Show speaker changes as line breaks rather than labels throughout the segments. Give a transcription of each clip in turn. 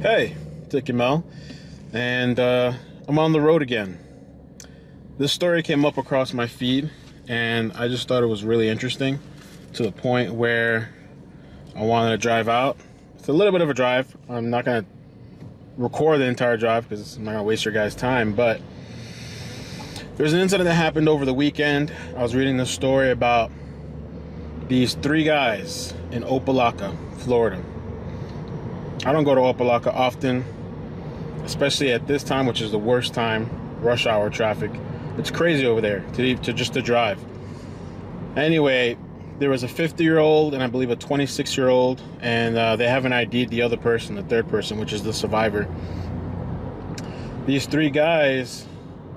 Hey, it's iCkEdMeL, and I'm on the road again. This story came up across my feed, and I just thought it was really interesting to the point where I wanted to drive out. It's a little bit of a drive. I'm not going to record the entire drive because I'm not going to waste your guys' time, but there's an incident that happened over the weekend. I was reading this story about these three guys in Opa Locka, Florida. I don't go to Opa Locka often, especially at this time, which is the worst time, rush hour traffic. It's crazy over there to drive. Anyway, there was a 50-year-old and I believe a 26-year-old, and they haven't ID'd the other person, the third person, which is the survivor. These three guys,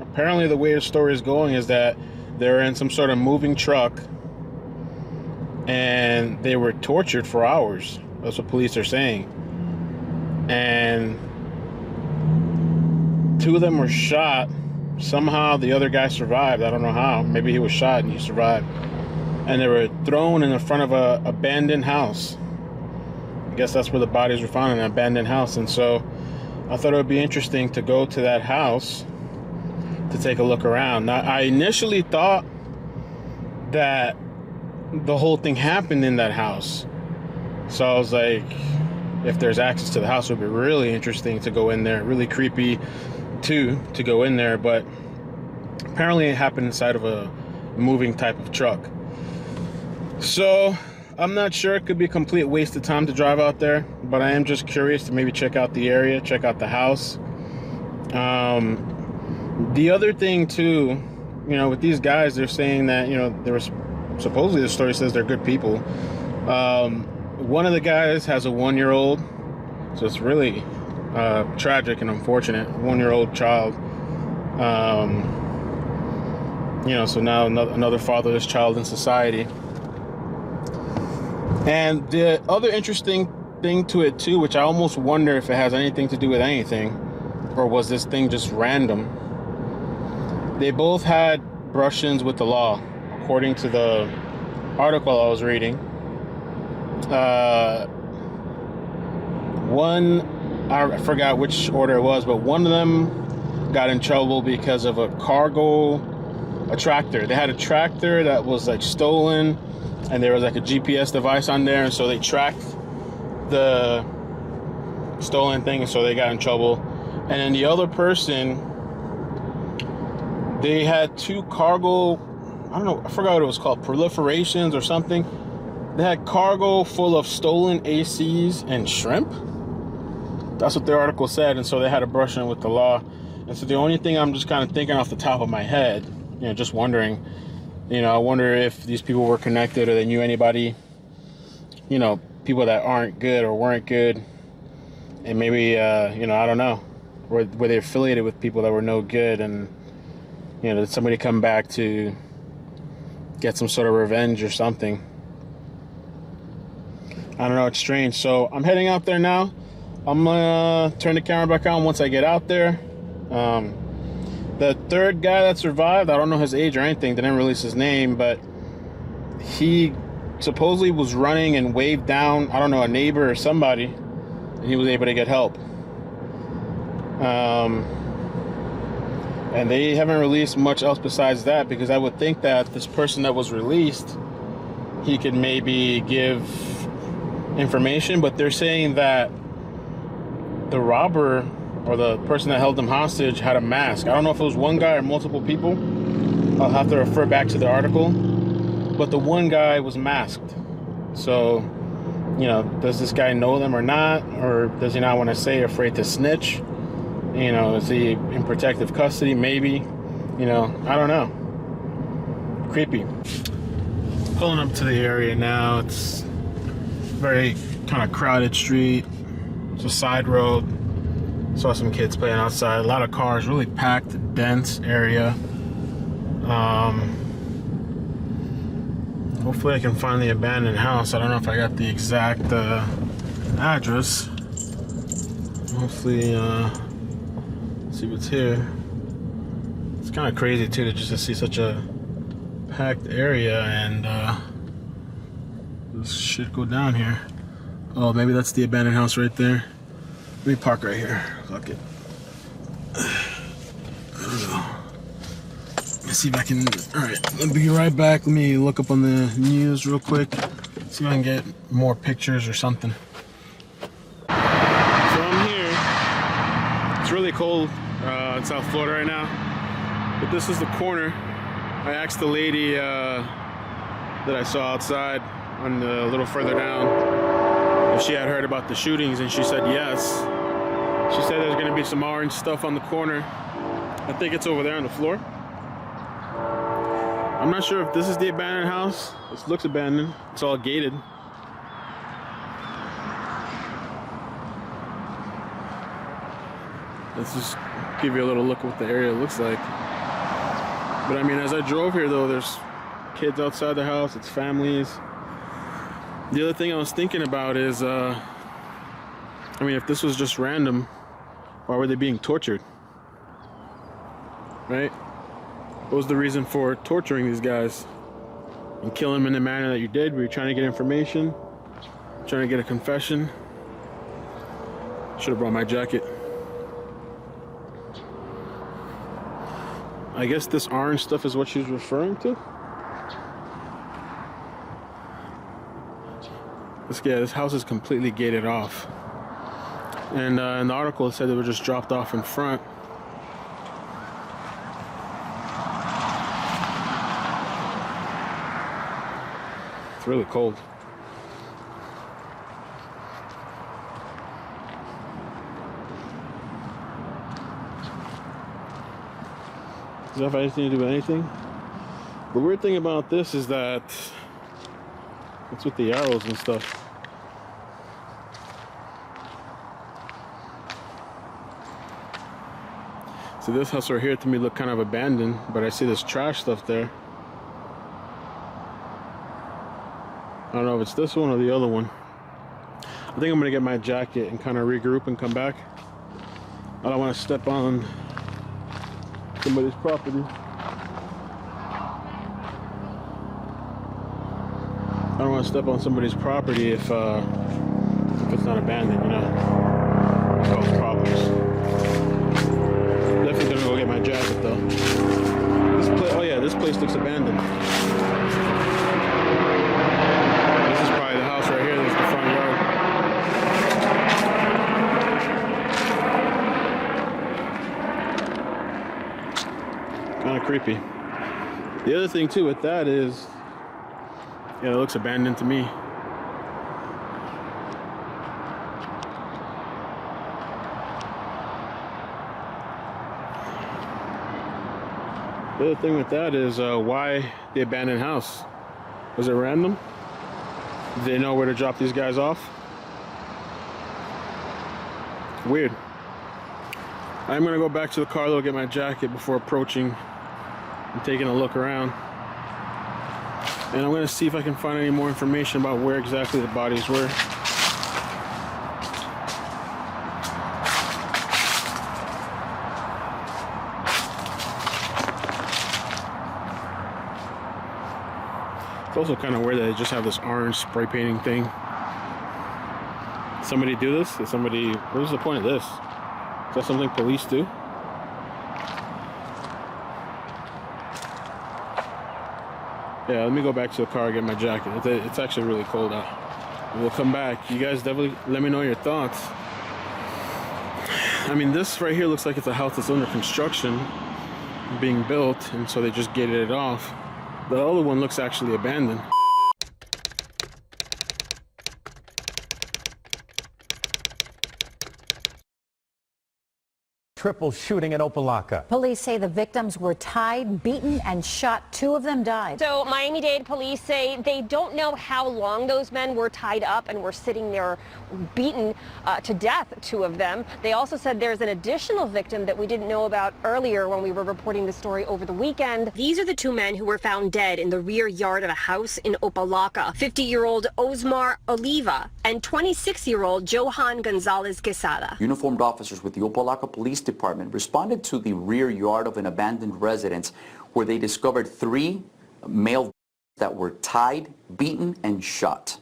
apparently the way the story is going is that they're in some sort of moving truck and they were tortured for hours. That's what police are saying. And two of them were shot. Somehow the other guy survived. I don't know how. Maybe he was shot and he survived. And they were thrown in the front of a abandoned house. I guess that's where the bodies were found, in an abandoned house. And so I thought it would be interesting to go to that house to take a look around. Now, I initially thought that the whole thing happened in that house. So I was like, if there's access to the house, it would be really interesting to go in there. Really creepy too to go in there, but apparently it happened inside of a moving type of truck. So I'm not sure. It could be a complete waste of time to drive out there, but I am just curious to maybe check out the area, check out the house. The other thing too, with these guys, they're saying that, there was supposedly, the story says they're good people. One of the guys has a 1-year-old, so it's really tragic and unfortunate. 1-year-old child. So now another fatherless child in society. And the other interesting thing to it too, which I almost wonder if it has anything to do with anything, or was this thing just random? They both had brush-ins with the law, according to the article I was reading. I forgot which order it was, but one of them got in trouble because of a tractor. They had a tractor that was like stolen, and there was like a GPS device on there, and so they tracked the stolen thing, and so they got in trouble. And then the other person, they had two cargo, I don't know, I forgot what it was called, proliferations or something. They had cargo full of stolen ACs and shrimp. That's what their article said, and so they had a brush in with the law. And so the only thing I'm just kind of thinking off the top of my head, just wondering, I wonder if these people were connected or they knew anybody, people that aren't good or weren't good. And maybe, I don't know, were they affiliated with people that were no good, and, did somebody come back to get some sort of revenge or something? I don't know, it's strange. So I'm heading out there now. I'm gonna turn the camera back on once I get out there. The third guy that survived, I don't know his age or anything, they didn't release his name, but he supposedly was running and waved down, I don't know, a neighbor or somebody, and he was able to get help. And they haven't released much else besides that, because I would think that this person that was released, he could maybe give information, but they're saying that the robber or the person that held them hostage had a mask. I don't know if it was one guy or multiple people. I'll have to refer back to the article, but the one guy was masked. So, does this guy know them or not, or does he not want to say, afraid to snitch? Is he in protective custody? Maybe. I don't know. Creepy. Pulling up to the area now. It's very kind of crowded street. It's a side road. Saw some kids playing outside. A lot of cars, really packed, dense area. Hopefully I can find the abandoned house. I don't know if I got the exact address. Hopefully, see what's here. It's kind of crazy too, to see such a packed area and this shit go down here. Oh, maybe that's the abandoned house right there. Let me park right here. Fuck it. Let's see if I can. Alright, let me be right back. Let me look up on the news real quick. See if I can get more pictures or something. So I'm here. It's really cold in South Florida right now. But this is the corner. I asked the lady that I saw outside on a little further down if she had heard about the shootings, and she said yes. She said there's going to be some orange stuff on the corner. I think it's over there on the floor. I'm not sure if this is the abandoned house. This looks abandoned. It's all gated. Let's just give you a little look at what the area looks like. But I mean, as I drove here though, there's kids outside the house, it's families. The other thing I was thinking about is, I mean, if this was just random, why were they being tortured? Right? What was the reason for torturing these guys and killing them in the manner that you did? Were you trying to get information? Trying to get a confession? Should have brought my jacket. I guess this orange stuff is what she's referring to. This house is completely gated off. And in the article it said they were just dropped off in front. It's really cold. Does that have anything to do with anything? The weird thing about this is that it's with the arrows and stuff. So this house right here to me looked kind of abandoned, but I see this trash stuff there. I don't know if it's this one or the other one. I think I'm gonna get my jacket and kind of regroup and come back. I don't want to step on somebody's property. I don't want to step on somebody's property if it's not abandoned, you know. It's cause problems. Definitely gonna go get my jacket though. Oh yeah, this place looks abandoned. This is probably the house right here. This is the front yard. Kind of creepy. The other thing too with that is, yeah, it looks abandoned to me. The other thing with that is, why the abandoned house? Was it random? Did they know where to drop these guys off? Weird. I'm gonna go back to the car though, get my jacket before approaching and taking a look around. And I'm gonna see if I can find any more information about where exactly the bodies were. It's also kind of weird that they just have this orange spray painting thing. Somebody do this? Is somebody, what is the point of this? Is that something police do? Yeah, let me go back to the car and get my jacket. It's actually really cold out. We'll come back. You guys definitely let me know your thoughts. I mean, this right here looks like it's a house that's under construction, being built, and so they just gated it off. The other one looks actually abandoned.
Triple shooting at Opa Locka.
Police say the victims were tied, beaten, and shot. 2 of them died.
So Miami-Dade police say they don't know how long those men were tied up and were sitting there beaten to death, 2 of them. They also said there's an additional victim that we didn't know about earlier when we were reporting the story over the weekend. These are the 2 men who were found dead in the rear yard of a house in Opa Locka. 50-year-old Osmar Oliva and 26-year-old Johan Gonzalez Quesada.
Uniformed officers with the Opa Locka Police Department responded to the rear yard of an abandoned residence where they discovered 3 male that were tied, beaten, and shot.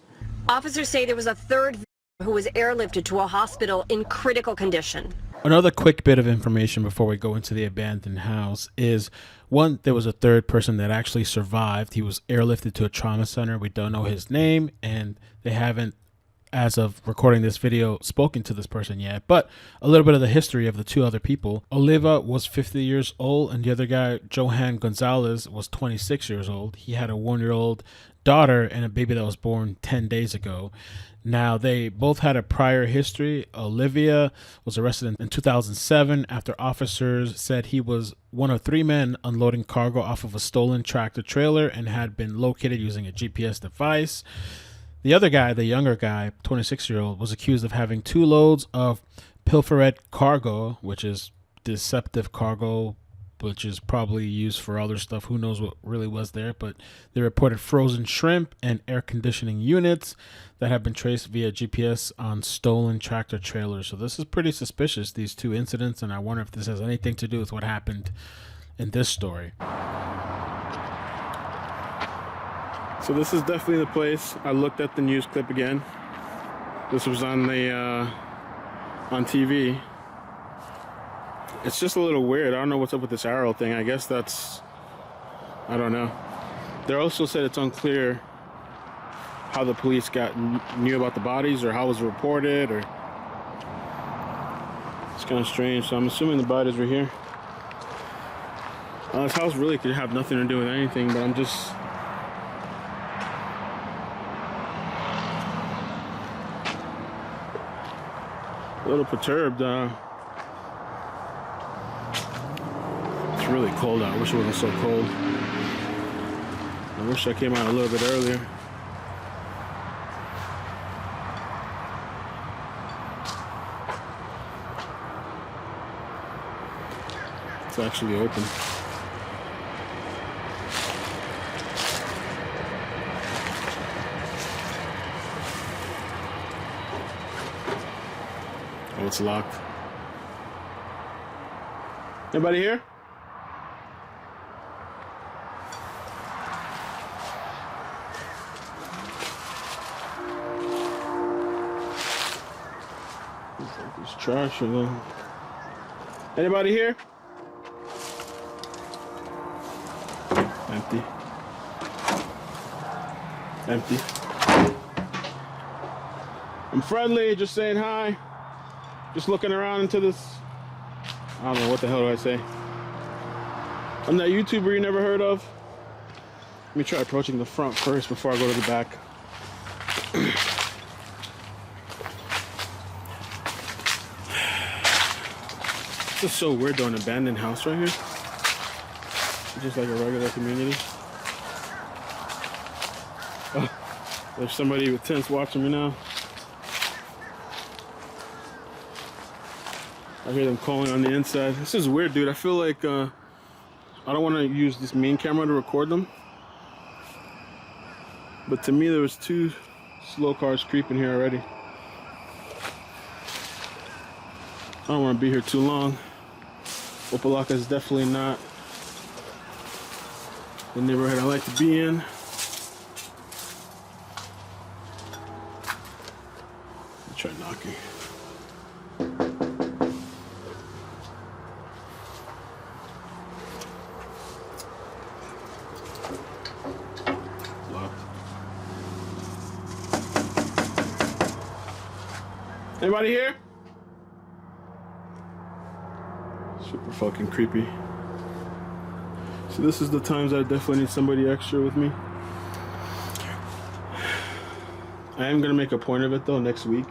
Officers say there was a 3rd who was airlifted to a hospital in critical condition.
Another quick bit of information before we go into the abandoned house is, one, there was a third person that actually survived. He was airlifted to a trauma center. We don't know his name, and they haven't, as of recording this video, spoken to this person yet. But a little bit of the history of the two other people. Oliva was 50 years old, and the other guy, Johan Gonzalez, was 26 years old. He had a 1-year-old daughter and a baby that was born 10 days ago. Now, they both had a prior history. Olivia was arrested in 2007 after officers said he was one of 3 men unloading cargo off of a stolen tractor trailer and had been located using a GPS device. The other guy, the younger guy, 26-year-old, was accused of having 2 loads of pilfered cargo, which is deceptive cargo, which is probably used for other stuff. Who knows what really was there, but they reported frozen shrimp and air conditioning units that have been traced via GPS on stolen tractor trailers. So this is pretty suspicious, these 2 incidents, and I wonder if this has anything to do with what happened in this story. So this is definitely the place. I looked at the news clip again. This was on the on TV. It's just a little weird. I don't know what's up with this arrow thing. I guess that's, I don't know. They also said it's unclear how the police knew about the bodies, or how it was reported, or it's kind of strange. So I'm assuming the bodies were here. This house really could have nothing to do with anything, but I'm just a little perturbed. It's really cold out. I wish it wasn't so cold. I wish I came out a little bit earlier. It's actually open. Oh, it's locked. Anybody here? There's trash in there. Anybody here? Empty. Empty. I'm friendly, just saying hi. Just looking around into this. I don't know, what the hell do I say? I'm that YouTuber you never heard of. Let me try approaching the front first before I go to the back. This is so weird though, an abandoned house right here. Just like a regular community. Oh, there's somebody with tents watching me now. I hear them calling on the inside. This is weird, dude. I feel like I don't want to use this main camera to record them. But to me, there was 2 slow cars creeping here already. I don't want to be here too long. Opa Locka is definitely not the neighborhood I like to be in. I'll try knocking. Locked. Anybody here? Super fucking creepy. So this is the times I definitely need somebody extra with me. I am gonna make a point of it though next week.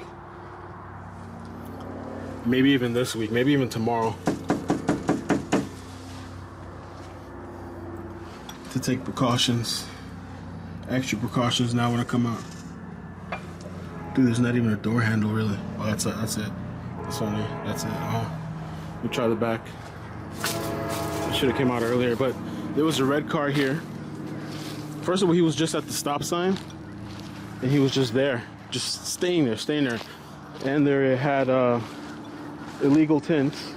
Maybe even this week, maybe even tomorrow. To take precautions. Extra precautions now when I come out. Dude, there's not even a door handle really. Oh, that's it. That's it. That's it. Oh. Let me try the back. I should have came out earlier, but there was a red car here. First of all, he was just at the stop sign, and he was just there, just staying there. And there had illegal tints,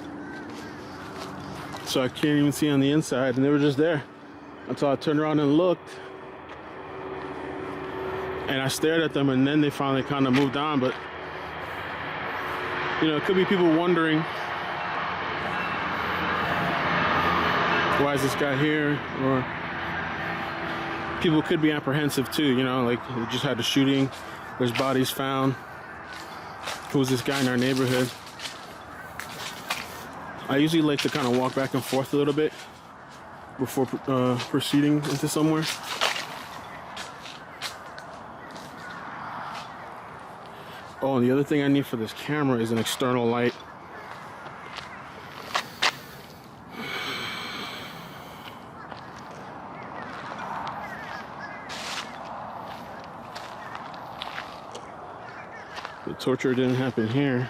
so I can't even see on the inside, and they were just there until I turned around and looked, and I stared at them, and then they finally kind of moved on. But You know, it could be people wondering, why is this guy here? Or people could be apprehensive too, you know, like we just had a shooting, there's bodies found. Who's this guy in our neighborhood? I usually like to kind of walk back and forth a little bit before proceeding into somewhere. Oh, and the other thing I need for this camera is an external light. The torture didn't happen here.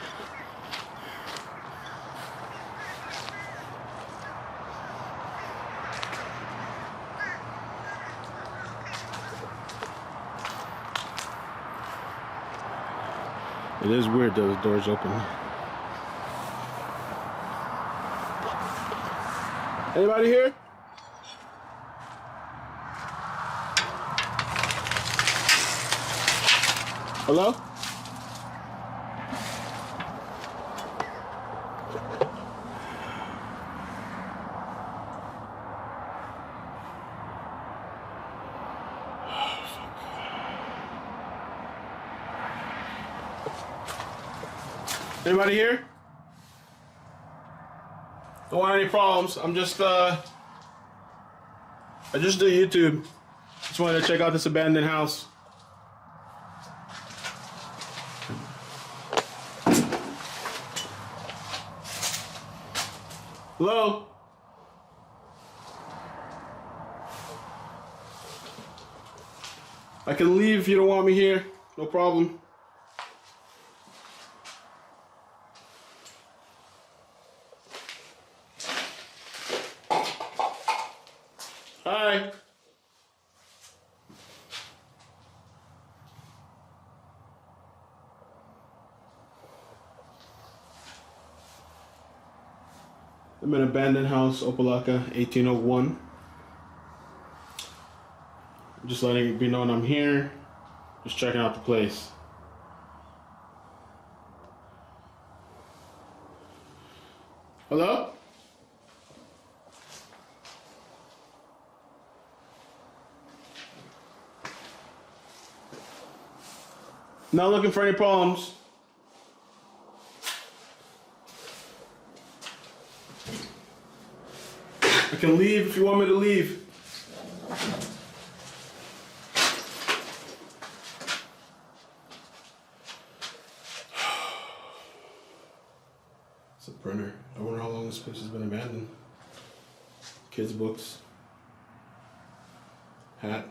It is weird that the door's open. Anybody here? Hello? Anybody here? Don't want any problems. I'm just I just do YouTube. Just wanted to check out this abandoned house. Hello? I can leave if you don't want me here. No problem. Hi. I'm in an abandoned house, Opa Locka, 1801. Just letting it be known I'm here. Just checking out the place. Hello? Not looking for any problems. I can leave if you want me to leave. It's a printer. I wonder how long this place has been abandoned. Kids' books. Hat.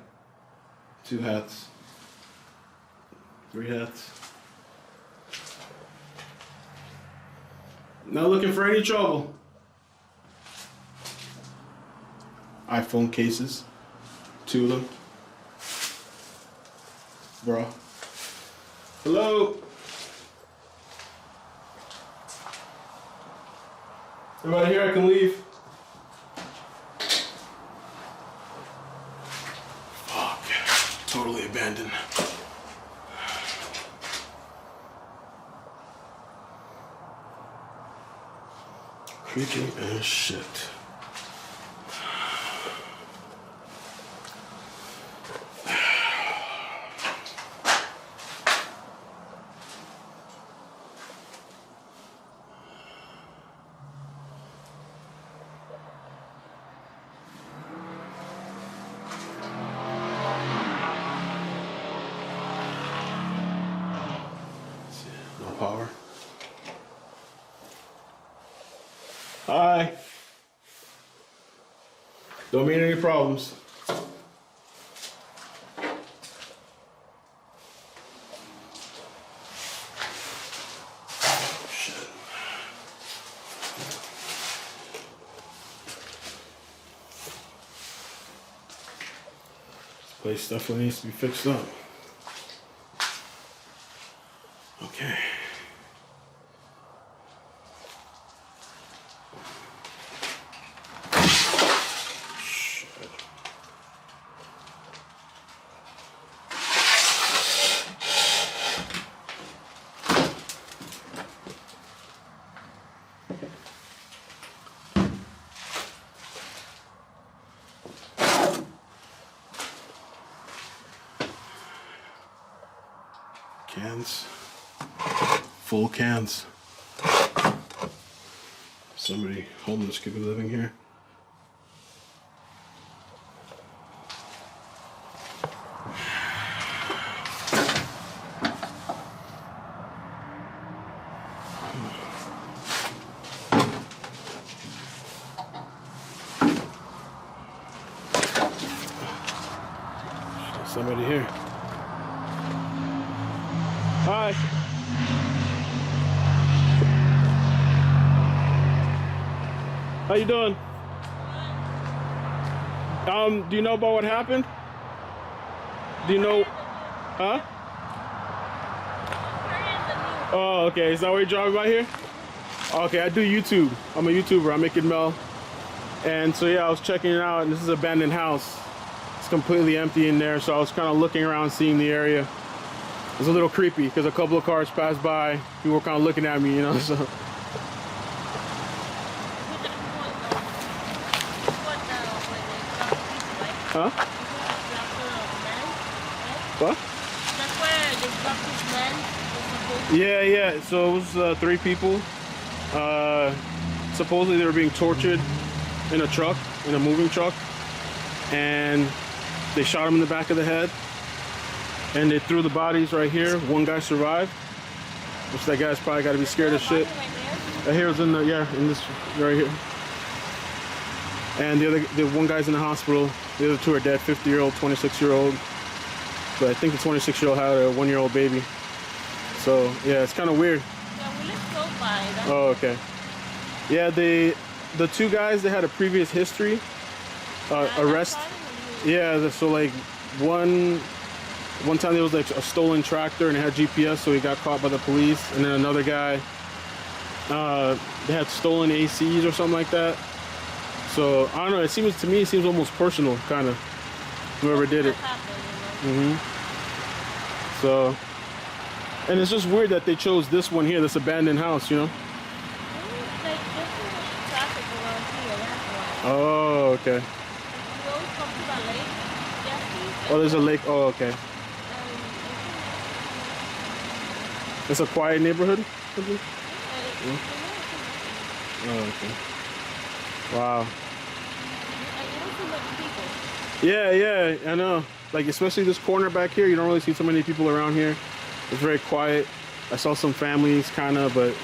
2 hats. 3 hats. Not looking for any trouble. iPhone cases. 2 of them. Bro. Hello? Everybody here, I can leave. Fuck. Totally abandoned. Creaking as shit. No power. Hi. Don't mean any problems. Shit. This place definitely needs to be fixed up. Okay. Cans. Full cans. Somebody homeless could be living here. Somebody here. Hi. How you doing? Do you know about what happened? Do you know? Huh? Oh, okay. Is that where you're driving by here? Okay, I do YouTube. I'm a YouTuber. I make iCkEdMeL. And so yeah, I was checking it out, and this is an abandoned house. It's completely empty in there, so I was kind of looking around, seeing the area. It was a little creepy because a couple of cars passed by. People were kind of looking at me, you know. So. Huh? What? Yeah. So it was 3 people. Supposedly they were being tortured in a truck, in a moving truck, and they shot him in the back of the head, and they threw the bodies right here. One guy survived, which that guy's probably got to be scared as shit. Here was in the in this right here, and the one guy's in the hospital. The other 2 are dead. 50-year-old, 26-year-old, but I think the 26-year-old had a 1-year-old baby. So yeah, it's kind of weird.
Yeah, we live close by.
Oh, okay. Yeah, the 2 guys, they had a previous history, arrest. Yeah, so like one time there was like a stolen tractor and it had GPS, so he got caught by the police. And then another guy, they had stolen ACs or something like that. So I don't know. To me, it seems almost personal, kind of. Whoever did it. So, and it's just weird that they chose this one here, this abandoned house, you know. Oh, okay. Oh, there's a lake. Oh, okay. It's a quiet neighborhood? Oh, okay. Wow. Yeah, I know. Like, especially this corner back here, you don't really see so many people around here. It's very quiet. I saw some families, kind of, but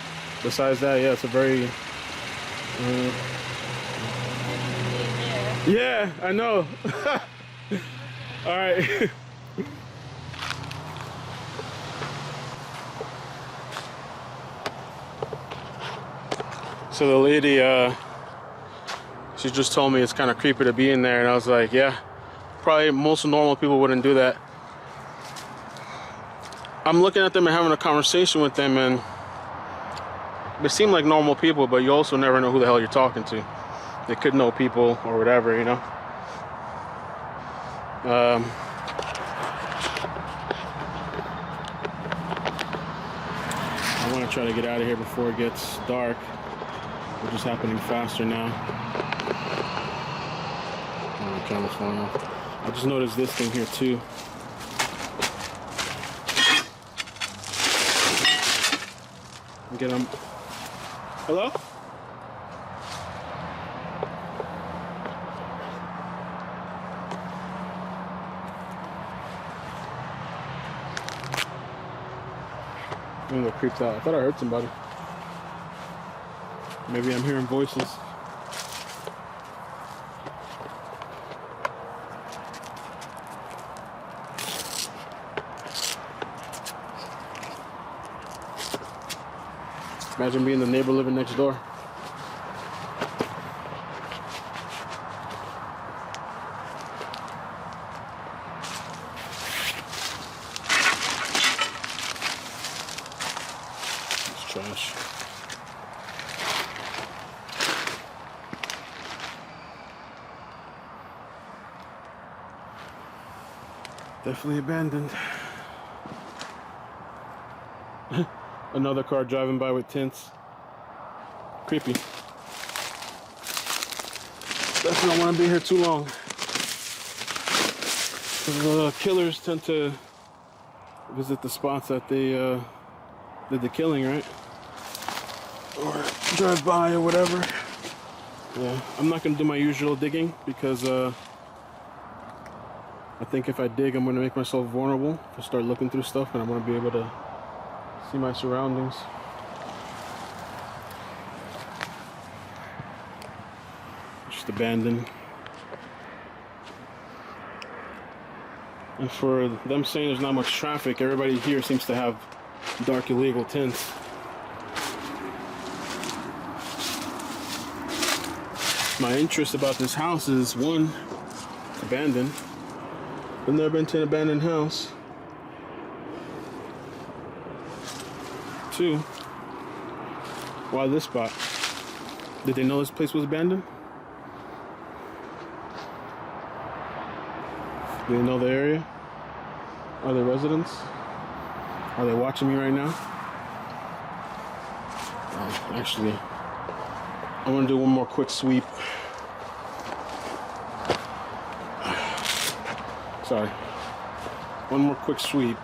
besides that, yeah, it's a very... Yeah, I know. All right. So the lady, she just told me it's kind of creepy to be in there, and I was like, yeah, probably most normal people wouldn't do that. I'm looking at them and having a conversation with them, and they seem like normal people, but you also never know who the hell you're talking to. They could know people or whatever, you know. I want to try to get out of here before it gets dark, which is happening faster now. Oh, the camera's falling off. I just noticed this thing here too. Get them. Hello? I'm a little creeped out. I thought I heard somebody. Maybe I'm hearing voices. Imagine being the neighbor living next door. It's trash. Definitely abandoned. Another car driving by with tints. Creepy. Definitely don't want to be here too long. The killers tend to visit the spots that they did the killing, right? Or drive by or whatever. Yeah, I'm not gonna do my usual digging because I think if I dig, I'm gonna make myself vulnerable. If I start looking through stuff, and I want to be able to see my surroundings. Just abandoned. And for them saying there's not much traffic, everybody here seems to have dark illegal tints. My interest about this house is, one, abandoned. I've never been to an abandoned house. Two, why this spot? Did they know this place was abandoned? Do they know the area? Are they residents? Are they watching me right now? Actually, I want to do one more quick sweep. Sorry. One more quick sweep.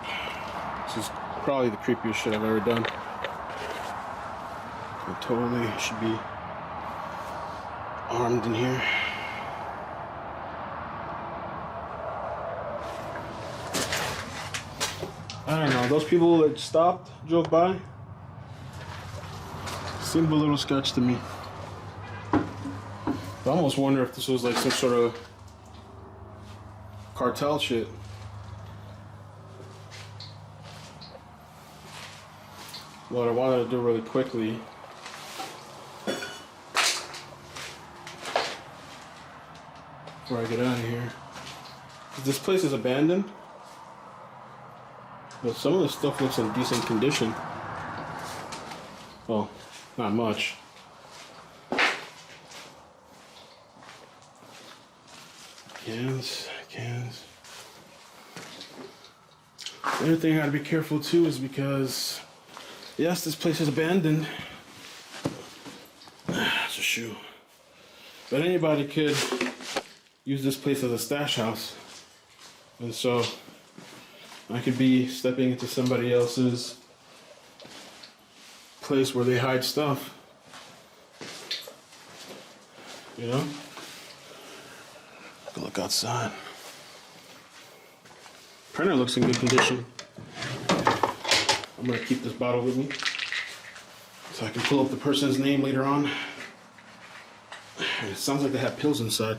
This is probably the creepiest shit I've ever done. I totally should be armed in here. I don't know, those people that stopped, drove by, seemed a little sketch to me. I almost wonder if this was like some sort of cartel shit. What I wanted to do really quickly before I get out of here, this place is abandoned, but some of the stuff looks in decent condition. Well, not much. Cans. The other thing I gotta be careful too is because, yes, this place is abandoned. It's a shoe. But anybody could use this place as a stash house. And so I could be stepping into somebody else's place where they hide stuff. You know? Look outside. Printer looks in good condition. I'm gonna keep this bottle with me so I can pull up the person's name later on. It sounds like they have pills inside.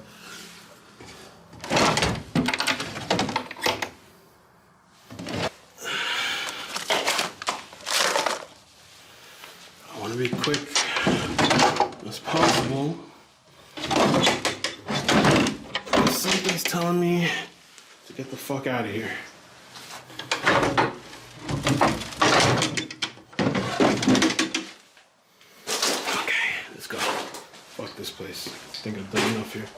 I want to be quick as possible. Something's telling me to get the fuck out of here. Okay, let's go. Fuck this place. I think I've done enough here.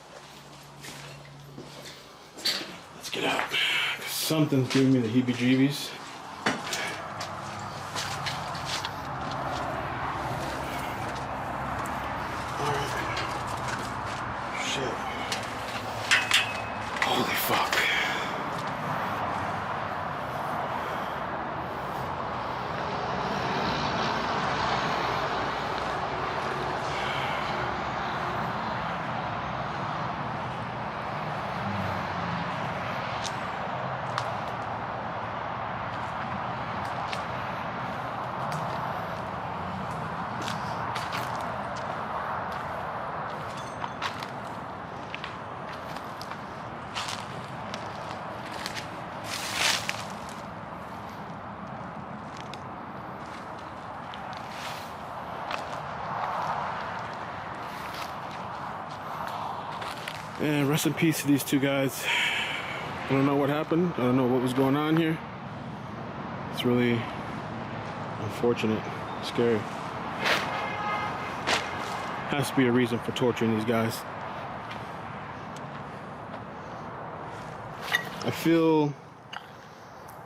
Let's get out. Something's giving me the heebie-jeebies. Holy fuck. And rest in peace to these two guys. I don't know what happened. I don't know what was going on here. It's really unfortunate, scary. Has to be a reason for torturing these guys. I feel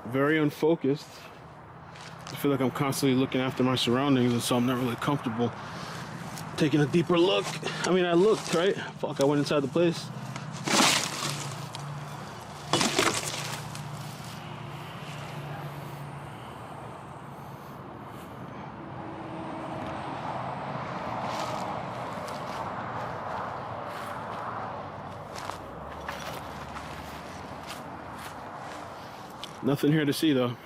very unfocused. I feel like I'm constantly looking after my surroundings, and so I'm not really comfortable taking a deeper look. I mean, I looked, right? Fuck, I went inside the place. Nothing here to see though.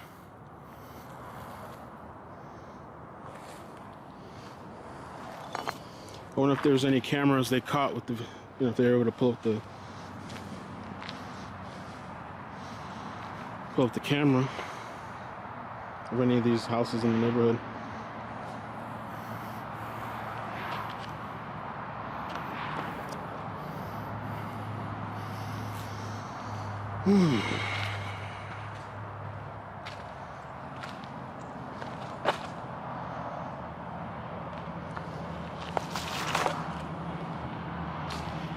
I wonder if there's any cameras they caught with the, you know, if they were able to pull up the camera of any of these houses in the neighborhood.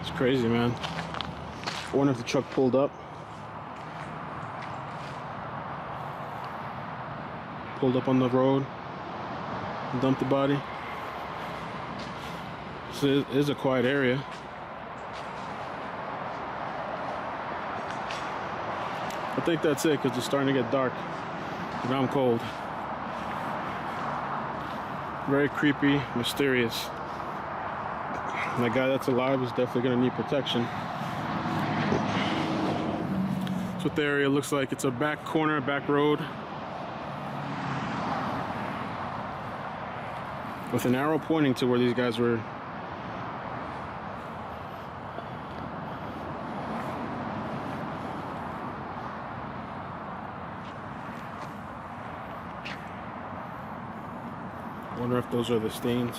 It's crazy, man. I wonder if the truck pulled up. Pulled up on the road and dumped the body. So it is a quiet area. I think that's it because it's starting to get dark and I'm cold. Very creepy, mysterious. And the guy that's alive is definitely going to need protection. That's what the area looks like. It's a back corner, back road, with an arrow pointing to where these guys were. I wonder if those are the stains,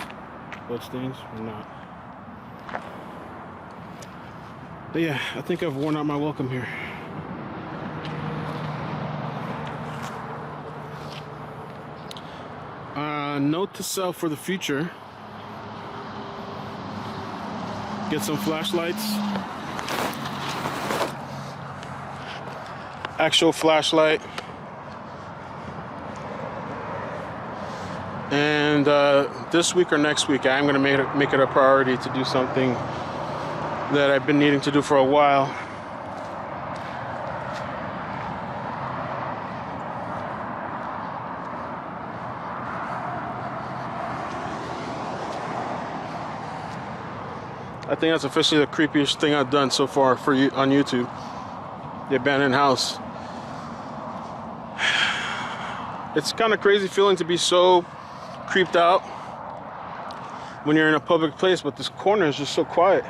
blood stains, or not. But yeah, I think I've worn out my welcome here. Note to self for the future: get some flashlights, actual flashlight, and this week or next week I'm going to make it a priority to do something that I've been needing to do for a while. I think that's officially the creepiest thing I've done so far for you on YouTube. The abandoned house. It's kind of crazy feeling to be so creeped out when you're in a public place, but this corner is just so quiet.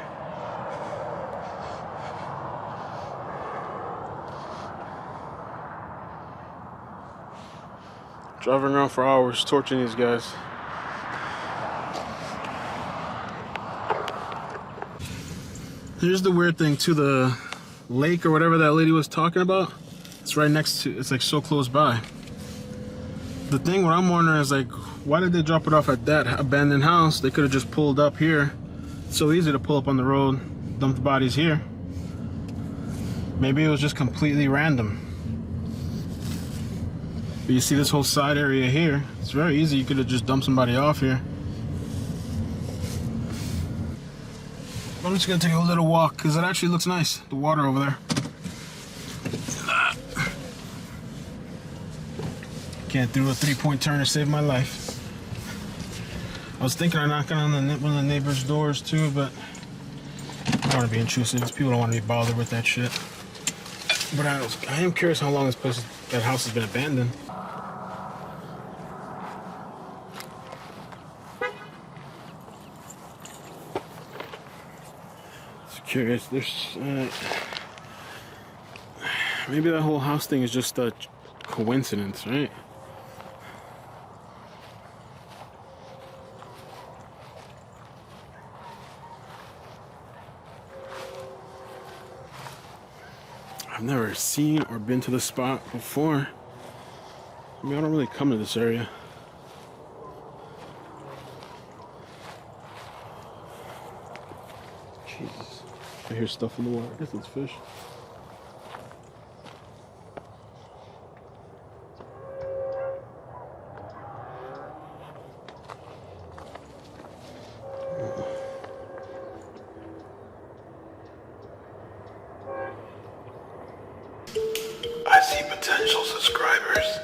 Driving around for hours, torturing these guys. Here's the weird thing too, the lake or whatever that lady was talking about, it's right next to, it's like so close by. The thing what I'm wondering is like, why did they drop it off at that abandoned house? They could have just pulled up here. It's so easy to pull up on the road, dump the bodies here. Maybe it was just completely random. But you see this whole side area here, it's very easy, you could have just dumped somebody off here. I'm just gonna take a little walk because it actually looks nice, the water over there. Can't do a 3-point turn to save my life. I was thinking of knocking on one of the neighbors' doors too, but I don't want to be intrusive. People don't want to be bothered with that shit. But I am curious how long that house has been abandoned. Curious. There's maybe that whole house thing is just a coincidence, right? I've never seen or been to the spot before. I mean, I don't really come to this area. Jesus. I hear stuff in the water. I guess it's fish. I see potential subscribers.